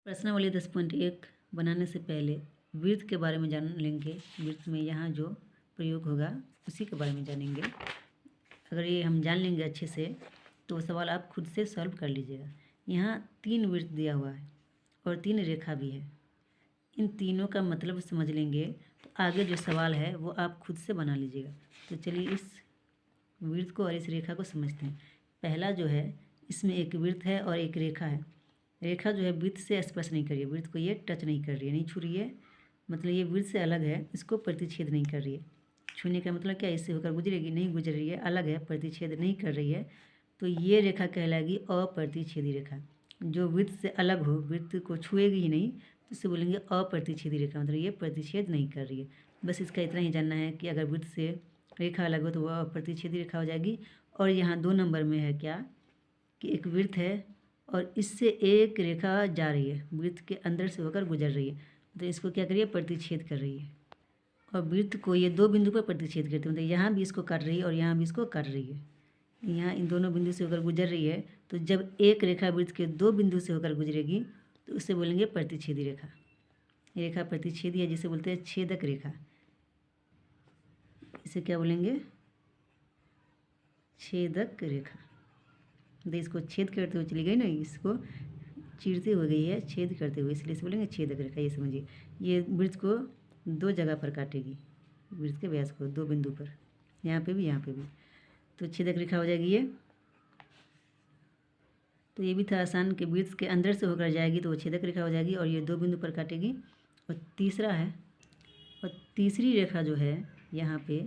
प्रश्नावली 10.1 बनाने से पहले वृत्त के बारे में जान लेंगे। वृत्त में यहाँ जो प्रयोग होगा उसी के बारे में जानेंगे। अगर ये हम जान लेंगे अच्छे से तो सवाल आप खुद से सॉल्व कर लीजिएगा। यहाँ 3 वृत्त दिया हुआ है और 3 रेखा भी है। इन तीनों का मतलब समझ लेंगे तो आगे जो सवाल है वो आप खुद से बना लीजिएगा। तो चलिए इस वृत्त को और इस रेखा को समझते हैं। पहला जो है इसमें एक वृत्त है और एक रेखा है। रेखा जो है वृत्त से स्पर्श नहीं कर रही है, वृत्त को ये टच नहीं कर रही है, नहीं छू रही है, मतलब ये वृत्त से अलग है, इसको प्रतिच्छेद नहीं कर रही है। छूने का मतलब क्या, इससे होकर गुजरेगी, नहीं गुजर रही है, अलग है, प्रतिच्छेद नहीं कर रही है, तो ये रेखा कहलाएगी अप्रतिच्छेदी रेखा। जो वृत्त से अलग हो, वृत्त को छुएगी ही नहीं, तो इसे बोलेंगे अप्रतिच्छेदी रेखा, मतलब ये प्रतिच्छेद नहीं कर रही है। बस इसका इतना ही जानना है कि अगर वृत्त से रेखा अलग हो तो वह अप्रतिच्छेदी रेखा हो जाएगी। और यहाँ 2 नंबर में है क्या कि एक वृत्त है और इससे एक रेखा जा रही है, वृत्त के अंदर से होकर गुजर रही है, तो इसको क्या करिए, प्रतिच्छेद कर रही है। और वृत्त को ये 2 बिंदु पर प्रतिच्छेद करती है, मतलब यहाँ भी इसको काट रही है और यहाँ भी इसको काट रही है। यहाँ इन दोनों बिंदु से होकर गुजर रही है, तो जब एक रेखा वृत्त के 2 बिंदु से होकर गुजरेगी तो उसे बोलेंगे प्रतिच्छेदी रेखा। ये रेखा प्रतिच्छेदी है, जिसे बोलते हैं छेदक रेखा। इसे क्या बोलेंगे, छेदक रेखा। तो इसको छेद करते हुए चली गई ना, इसको चीरते हुए गई है, छेद करते हुए, इसलिए इसे बोलेंगे छेदक रेखा। ये समझिए, ये वृत्त को 2 जगह पर काटेगी, वृत्त के व्यास को 2 बिंदु पर, यहाँ पे भी यहाँ पे भी, तो छेदक रेखा हो जाएगी ये। तो ये भी था आसान कि वृत्त के अंदर से होकर जाएगी तो वो छेदक रेखा हो जाएगी और ये 2 बिंदु पर काटेगी। और तीसरा है, और तीसरी रेखा जो है यहाँ पे,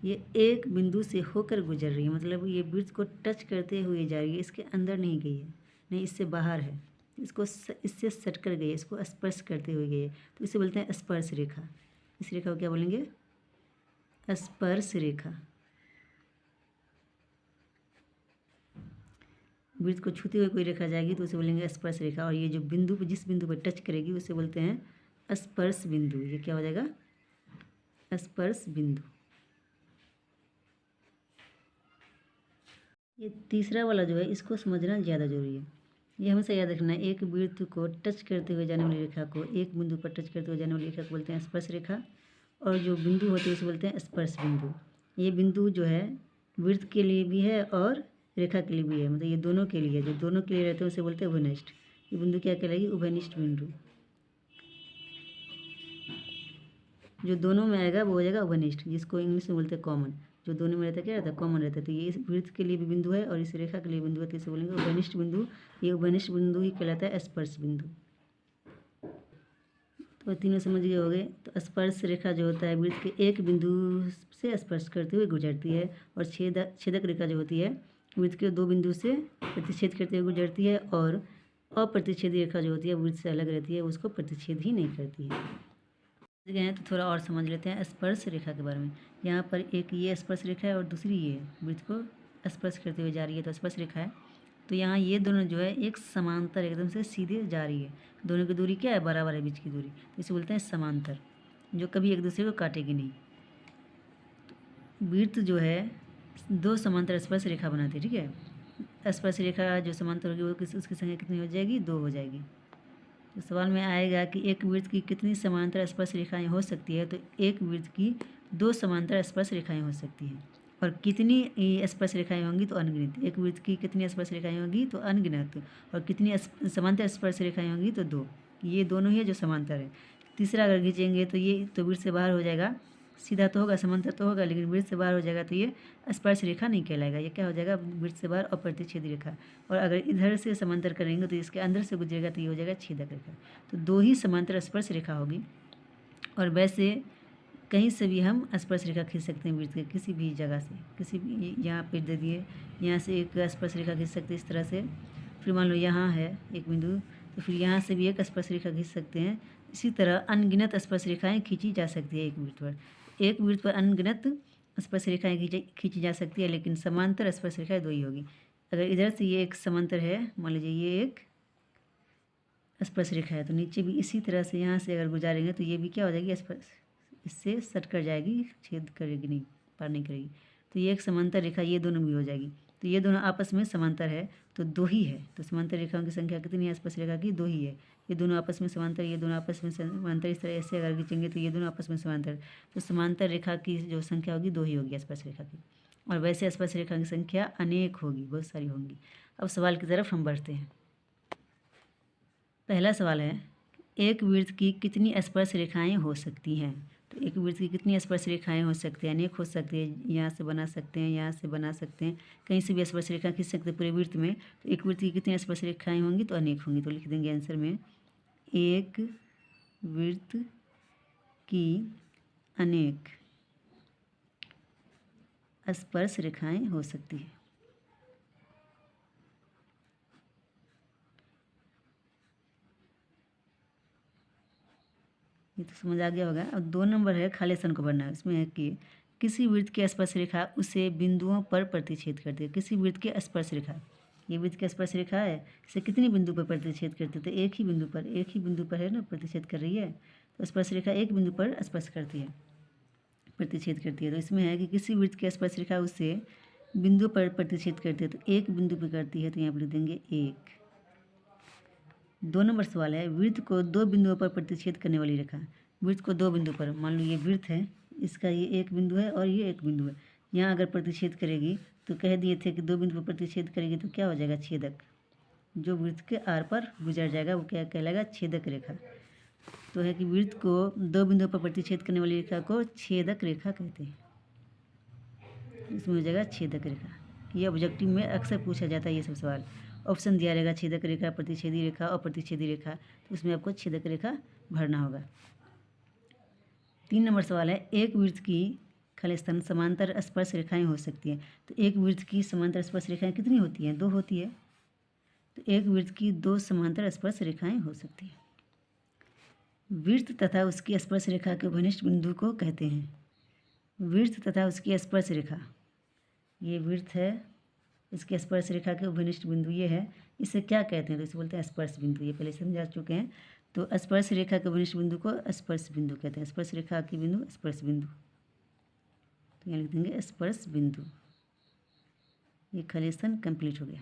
ये एक बिंदु से होकर गुजर रही है, मतलब ये वृत्त को टच करते हुए जा रही है, इसके अंदर नहीं गई है, नहीं इससे बाहर है, इसको इससे सट कर गई है, इसको स्पर्श करते हुए गई है, तो इसे बोलते हैं स्पर्श रेखा। इस रेखा को क्या बोलेंगे, स्पर्श रेखा। वृत्त को छूते हुए कोई रेखा जाएगी तो उसे बोलेंगे स्पर्श रेखा। और ये जो बिंदु पर, जिस बिंदु पर टच करेगी उसे बोलते हैं स्पर्श बिंदु। ये क्या हो जाएगा, स्पर्श बिंदु। ये तीसरा वाला जो है इसको समझना ज़्यादा जरूरी है। ये हमेशा याद रखना है, एक वृत्त को टच करते हुए जाने वाली रेखा को, एक बिंदु पर टच करते हुए जाने वाली रेखा को बोलते हैं स्पर्श रेखा। और जो बिंदु होते हैं उसे बोलते हैं स्पर्श बिंदु। ये बिंदु जो है वृत्त के लिए भी है और रेखा के लिए भी है, मतलब ये दोनों के लिए है। जो दोनों के लिए रहते हैं उसे बोलते हैं उभयनिष्ठ। ये बिंदु क्या कहलाएगी, उभयनिष्ठ बिंदु। जो दोनों में आएगा वो हो जाएगा उभयनिष्ठ, जिसको इंग्लिश में बोलते हैं कॉमन। जो दोनों में रहता है क्या रहता है, कॉमन रहता है। तो ये इस वृत्त के लिए भी बिंदु है और इस रेखा के लिए बिंदु है, तो इसे बोलेंगे उभयनिष्ठ बिंदु। ये उभयनिष्ठ बिंदु ही कहलाता है स्पर्श बिंदु। तो तीनों समझ गए हो गए। तो स्पर्श रेखा जो होता है वृत्त के एक बिंदु से स्पर्श करते हुए गुजरती है, और छेदक रेखा जो होती है वृत्त के 2 बिंदु से प्रतिच्छेद करते हुए गुजरती है, और अप्रतिच्छेदी रेखा जो होती है वृत्त से अलग रहती है, उसको प्रतिच्छेद ही नहीं करती है। समझ गए हैं, तो थोड़ा और समझ लेते हैं स्पर्श रेखा के बारे में। यहाँ पर एक ये स्पर्श रेखा है और दूसरी ये वृत्त को स्पर्श करते हुए जा रही है, तो स्पर्श रेखा है। तो यहाँ ये दोनों जो है एक समांतर एकदम से सीधे जा रही है, दोनों की दूरी क्या है, बराबर है बीच की दूरी, तो इसे बोलते हैं समांतर, जो कभी एक दूसरे को काटेगी नहीं। वृत्त जो है 2 समांतर स्पर्श रेखा बनाती है, ठीक है। स्पर्श रेखा जो समांतर होगी वो उसकी संख्या कितनी हो जाएगी, 2 हो जाएगी। तो सवाल में आएगा कि एक वृत्त की कितनी समांतर स्पर्श रेखाएं हो सकती है, तो एक वृत्त की 2 समांतर स्पर्श रेखाएं हो सकती हैं। और कितनी स्पर्श रेखाएं होंगी, तो अनगिनत। एक वृत्त की कितनी स्पर्श रेखाएं होंगी, तो अनगिनत। और कितनी समांतर स्पर्श रेखाएं होंगी, तो 2। ये दोनों ही जो समांतर है। तीसरा अगर खींचेंगे तो ये तो वृत्त से बाहर हो जाएगा, सीधा तो होगा, समांतर तो होगा, लेकिन वृत्त से बाहर हो जाएगा तो ये स्पर्श रेखा नहीं कहलाएगा। ये क्या हो जाएगा, वृत्त से बाहर अप्रतिच्छेदी रेखा। और अगर इधर से समांतर करेंगे तो इसके अंदर से गुजरेगा तो ये हो जाएगा छेदक रेखा। तो 2 ही समांतर स्पर्श रेखा होगी। और वैसे कहीं से भी हम स्पर्श रेखा खींच सकते हैं वृत्त के, किसी भी जगह से, किसी भी, यहाँ पे दे दिए, यहाँ से एक स्पर्श रेखा खींच सकते हैं इस तरह से। फिर मान लो यहाँ है एक बिंदु, तो फिर यहाँ से भी एक स्पर्श रेखा खींच सकते हैं। इसी तरह अनगिनत स्पर्श रेखाएं खींची जा सकती है एक वृत्त पर। एक वृत्त पर अनगिनत स्पर्श रेखाएं खींची जा सकती है, लेकिन समांतर स्पर्श रेखाएं 2 ही होगी। अगर इधर से ये एक समांतर है, मान लीजिए ये एक स्पर्श रेखा है, तो नीचे भी इसी तरह से यहाँ से अगर गुजारेंगे तो ये भी क्या हो जाएगी, स्पर्श, इससे सट कर जाएगी, छेद करेगी नहीं, पार नहीं करेगी। तो ये एक समांतर रेखा, ये दोनों भी हो जाएगी। तो ये दोनों आपस में समांतर है, तो 2 ही है। तो समांतर रेखाओं की संख्या कितनी है स्पर्श रेखा की, 2 ही है। ये दोनों आपस में समांतर, ये दोनों आपस में समांतर, इस तरह ऐसे अगर खींचेंगे तो ये दोनों आपस में समांतर, तो समांतर रेखा की जो संख्या होगी 2 ही होगी स्पर्श रेखा की, और वैसे स्पर्श रेखा की संख्या अनेक होगी, बहुत सारी होंगी। अब सवाल की तरफ हम बढ़ते हैं। पहला सवाल है, एक वृत्त की कितनी स्पर्श रेखाएं हो सकती हैं? तो एक वृत्त की कितनी स्पर्श रेखाएं हो सकती हैं? अनेक हो सकती है, यहाँ से बना सकते हैं, यहाँ से बना सकते हैं, कहीं से भी स्पर्श रेखा खींच सकते हैं पूरे वृत्त में। तो एक वृत्त की कितनी स्पर्श रेखाएं होंगी? तो अनेक होंगी। तो लिख देंगे आंसर में, एक वृत्त की अनेक स्पर्श रेखाएं हो सकती है। ये तो समझ आ गया होगा। अब 2 नंबर है, खाली स्थान को भरना है। इसमें है कि किसी वृत्त की स्पर्श रेखा उसे बिंदुओं पर प्रतिच्छेद करती है। किसी वृत्त की स्पर्श रेखा, ये वृत्त की स्पर्श रेखा है, इसे कितनी बिंदु पर प्रतिच्छेद करती है? तो एक ही बिंदु पर, एक ही बिंदु पर है ना, प्रतिच्छेद कर रही है। तो स्पर्श रेखा एक बिंदु पर स्पर्श करती है, प्रतिच्छेद करती है। तो इसमें है कि किसी वृत्त की स्पर्श रेखा उसे बिंदु पर प्रतिच्छेद करती है, तो एक बिंदु पर करती है, तो यहाँ पर लिख देंगे एक। 2 नंबर सवाल है, वृत्त को 2 बिंदुओं पर प्रतिच्छेद करने वाली रेखा। वृत्त को 2 बिंदु पर, मान लो ये वृत्त है, इसका ये एक बिंदु है और ये एक बिंदु है, यहाँ अगर प्रतिच्छेद करेगी तो कह दिए थे कि 2 बिंदु पर प्रतिच्छेद करेगी तो क्या हो जाएगा? छेदक। जो वृत्त के आर पर गुजर जाएगा वो क्या कहलाएगा? छेदक रेखा। तो है कि वृत्त को 2 बिंदुओं पर प्रतिच्छेद करने वाली रेखा को छेदक रेखा कहते हैं। इसमें हो जाएगा छेदक रेखा। ये ऑब्जेक्टिव में अक्सर पूछा जाता है ये सब सवाल। ऑप्शन दिया रहेगा छेदक रेखा, प्रतिच्छेदी रेखा और प्रतिच्छेदी रेखा, तो उसमें आपको छेदक रेखा भरना होगा। 3 नंबर सवाल है, एक वृत्त की खाली स्थान समांतर स्पर्श रेखाएं हो सकती हैं। तो एक वृत्त की समांतर स्पर्श रेखाएं कितनी होती हैं? 2 होती है। तो एक वृत्त की 2 समांतर स्पर्श रेखाएं हो सकती हैं। वृत्त तथा उसकी स्पर्श रेखा के घनिष्ठ बिंदु को कहते हैं। वृत्त तथा उसकी स्पर्श रेखा, ये वृत्त है, इसके स्पर्श रेखा के घनिष्ठ बिंदु ये है, इसे क्या कहते हैं? तो इसे बोलते हैं स्पर्श बिंदु। ये पहले समझा चुके हैं। तो स्पर्श रेखा के घनिष्ठ बिंदु को स्पर्श बिंदु कहते हैं। स्पर्श रेखा की बिंदु स्पर्श बिंदु, तो यहाँ लिख देंगे स्पर्श बिंदु। ये खाली स्थान कंप्लीट हो गया।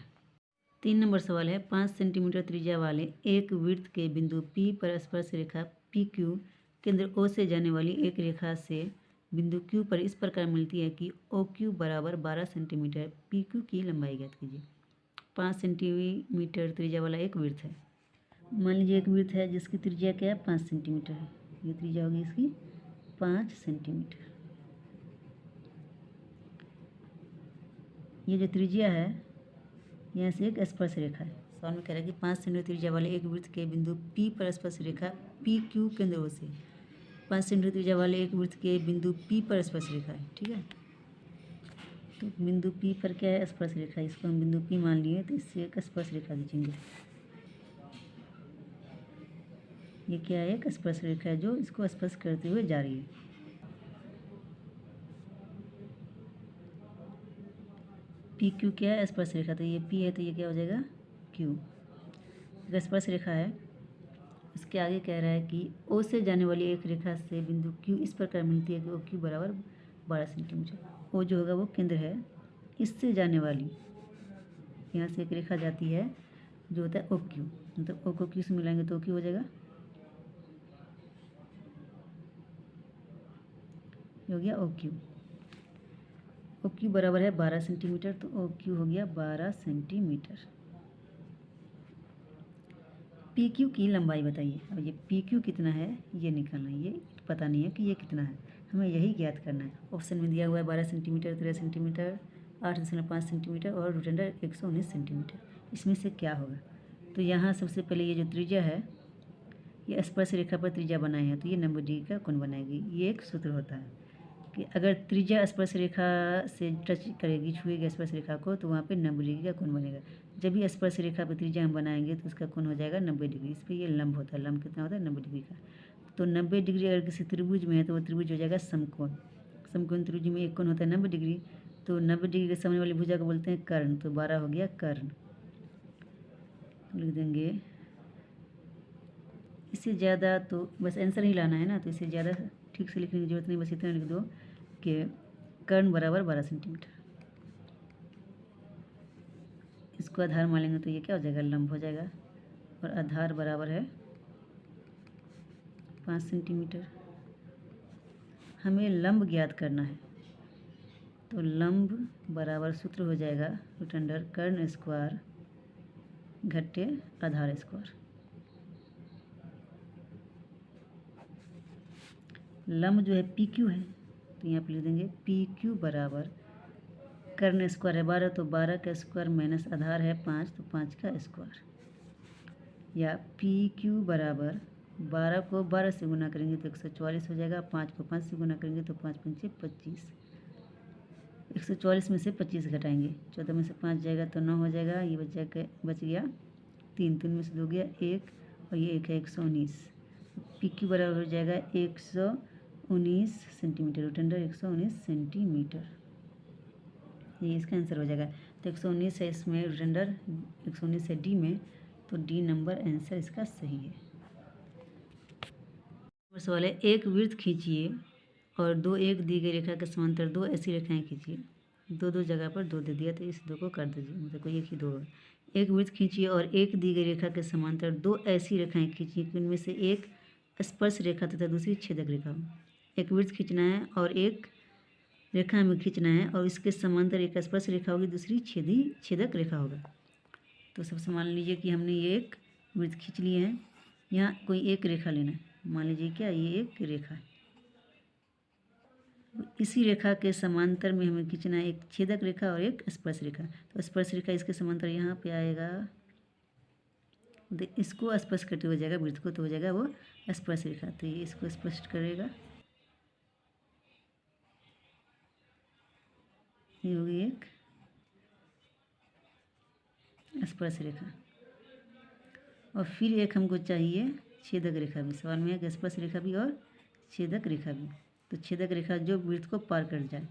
3 नंबर सवाल है, 5 सेंटीमीटर त्रिज्या वाले एक वृत्त के बिंदु P पर स्पर्श रेखा PQ केंद्र O से जाने वाली एक रेखा से बिंदु Q पर इस प्रकार मिलती है कि OQ बराबर 12 सेंटीमीटर, PQ की लंबाई ज्ञात कीजिए। 5 सेंटीमीटर त्रिज्या वाला एक वृत्त है। मान लीजिए एक वृत्त है जिसकी त्रिज्या क्या है? 5 सेंटीमीटर है। ये त्रिज्या होगी इसकी 5 सेंटीमीटर। ये जो त्रिज्या है, यहाँ से एक स्पर्श रेखा है। सवाल में कह रहा है कि 5 सेंटीमीटर त्रिज्या वाले एक वृत्त के बिंदु P पर स्पर्श रेखा PQ केंद्र O से, 5 सेंटीमीटर त्रिज्या वाले एक वृत्त के बिंदु P पर स्पर्श रेखा है। ठीक है, तो बिंदु P पर क्या है? स्पर्श रेखा। इसको हम बिंदु P मान लिए, तो इससे एक स्पर्श रेखा खींचेंगे। ये क्या है? एक स्पर्श रेखा है जो इसको स्पर्श करते हुए जा रही है। PQ क्या है? स्पर्श रेखा। तो ये P है, तो ये क्या हो जाएगा? Q। एक स्पर्श रेखा है, इसके आगे कह रहा है कि O से जाने वाली एक रेखा से बिंदु Q इस प्रकार मिलती है कि OQ बराबर 12 सेंटीमीटर। O जो होगा वो केंद्र है, इससे जाने वाली, यहाँ से एक रेखा जाती है जो होता है OQ, मतलब O को Q से मिलाएंगे तो OQ हो जाएगा, हो गया OQ। OQ बराबर है 12 सेंटीमीटर, तो OQ हो गया 12 सेंटीमीटर। PQ की लंबाई बताइए। अब ये PQ कितना है ये निकालना है, ये पता नहीं है कि ये कितना है, हमें यही ज्ञात करना है। ऑप्शन में दिया हुआ है 12 सेंटीमीटर, 13 सेंटीमीटर, 8.5 सेंटीमीटर और रूट अंडर 119 सेंटीमीटर। इसमें से क्या होगा? तो यहाँ सबसे पहले ये जो त्रिज्या है, ये स्पर्श रेखा पर त्रिज्या बनाए हैं, तो ये 90 डिग्री का कोण बनाएगी। ये एक सूत्र होता है कि अगर त्रिज्या स्पर्श रेखा से टच करेगी, छुएगी स्पर्श रेखा को, तो वहाँ पे 90 डिग्री का कोण बनेगा। जब भी स्पर्श रेखा पर त्रिज्या हम बनाएंगे तो उसका कोण हो जाएगा 90 डिग्री। इस पर ये लंब होता है। लंब कितना होता है? 90 डिग्री का। तो 90 डिग्री अगर किसी त्रिभुज में है तो वो त्रिभुज हो जाएगा समकोण। समकोण त्रिभुज में एक कोण होता है 90 डिग्री, तो 90 डिग्री के सामने वाली भुजा को बोलते हैं कर्ण। तो 12 हो गया कर्ण, लिख देंगे। इससे ज़्यादा तो बस आंसर ही लाना है ना, तो इससे ज़्यादा ठीक से लिखने की जरूरत नहीं, बस इतना लिख दो कि कर्ण बराबर 12 सेंटीमीटर। इसको आधार मान लेंगे तो ये क्या हो जाएगा? लंब हो जाएगा। और आधार बराबर है 5 सेंटीमीटर। हमें लंब ज्ञात करना है, तो लंब बराबर सूत्र हो जाएगा रूट अंडर कर्ण स्क्वायर घटे आधार स्क्वायर। लंब जो है पी क्यू है, तो यहाँ पे लिख देंगे पी क्यू बराबर कर्ण स्क्वायर है 12, तो 12 का स्क्वायर माइनस आधार है 5, तो 5 का स्क्वायर। या पी क्यू बराबर 12 को 12 से गुना करेंगे तो 144 हो जाएगा, 5 को 5 से गुना करेंगे तो 5 पंचे 25। 144 में से 25 घटाएंगे, 14 में से 5 जाएगा तो 9 हो जाएगा, ये बच गया 3, 3 में से 2 गया 1, और ये 1 है 119। पी क्यू बराबर हो जाएगा 119 सेंटीमीटर, रूट अंडर 119 सेंटीमीटर। ये इसका आंसर हो जाएगा। तो 119 है इसमें, रूट अंडर 119 है डी में, तो डी नंबर आंसर इसका सही है। सवाल है, एक वृत्त खींचिए और दो एक दी गई रेखा के समांतर दो ऐसी रेखाएं खींचिए। दो जगह पर 2 दे दिया, तो इस 2 को कर दीजिए, मतलब कोई एक ही 2 होगा। एक वृत्त खींचिए और एक दी गई रेखा के समांतर दो ऐसी रेखाएं खींचिए कि उनमें से एक स्पर्श रेखा तथा दूसरी छेदक रेखा हो। एक वृत्त खींचना है और एक रेखा में खींचना है, और इसके समांतर एक स्पर्श रेखा होगी, दूसरी छेदक रेखा होगा। तो सबसे मान लीजिए कि हमने ये एक वृत्त खींच लिए हैं, यहाँ कोई एक रेखा लेना है। मान लीजिए क्या ये एक रेखा है, इसी रेखा के समांतर में हमें खींचना है एक छेदक रेखा और एक स्पर्श रेखा। तो स्पर्श रेखा इसके समांतर यहाँ पे आएगा, इसको स्पर्श करते हुए जाएगा वृत्त को, तो हो जाएगा वो स्पर्श रेखा। तो ये इसको स्पष्ट करेगा, ये होगी एक स्पर्श रेखा। और फिर एक हमको चाहिए छेदक रेखा भी। सवाल में है स्पर्श रेखा भी और छेदक रेखा भी। तो छेदक रेखा जो वृत्त को पार कर जाए,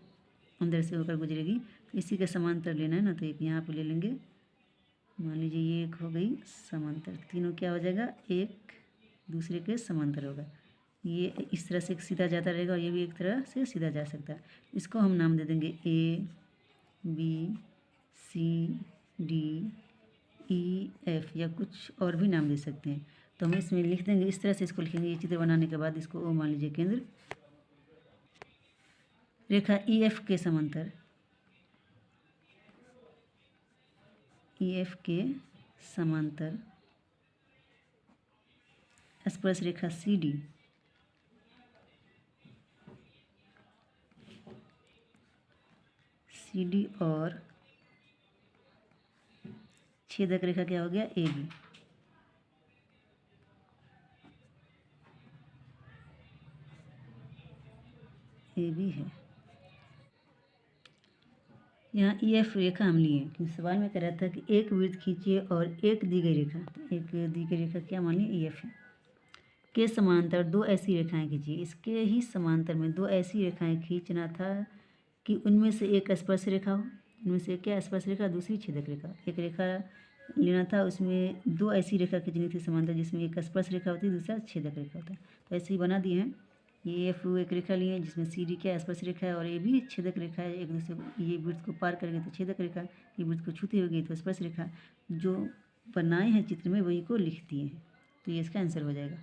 अंदर से होकर गुजरेगी, तो इसी के समांतर लेना है ना। तो एक यहाँ पे ले लेंगे, मान लीजिए ये एक हो गई समांतर, तीनों क्या हो जाएगा, एक दूसरे के समांतर होगा। ये इस तरह से सीधा जाता रहेगा और ये भी एक तरह से सीधा जा सकता है। इसको हम नाम दे देंगे A B C D E F, या कुछ और भी नाम दे सकते हैं। तो हम इसमें लिख देंगे, इस तरह से इसको लिखेंगे। ये चित्र बनाने के बाद इसको ओ मान लीजिए केंद्र। रेखा ई एफ के समांतर, ई एफ के समांतर स्पर्श रेखा सी डी, सी डी और छेदक रेखा क्या हो गया, ए बी। ए बी है। यहाँ ई एफ रेखा हम लिए, क्योंकि सवाल में कह रहा था कि एक वृत्त खींचिए और एक दी गई रेखा, तो एक दी गई रेखा क्या मान ली, ई एफ है, के समांतर दो ऐसी रेखाएं खींचिए। इसके ही समांतर में दो ऐसी रेखाएं खींचना था कि उनमें से एक स्पर्श रेखा हो, उनमें से क्या स्पर्श रेखा, दूसरी छेदक रेखा। एक रेखा लेना था, उसमें दो ऐसी रेखा खींचनी थी समांतर, जिसमें एक स्पर्श रेखा होती है, दूसरा छेदक रेखा होता है। तो ऐसे ही बना दिए हैं। ये एफ एक रेखा लिए हैं जिसमें सी डी क्या स्पर्श रेखा है, और ये भी छेदक रेखा है। एक दूसरे ये वृत्त को पार करेंगे तो छेदक रेखा, ये वृत्त को छूती होगी तो स्पर्श रेखा। जो बनाए हैं चित्र में वही को लिख दिए हैं, तो ये इसका आंसर हो जाएगा।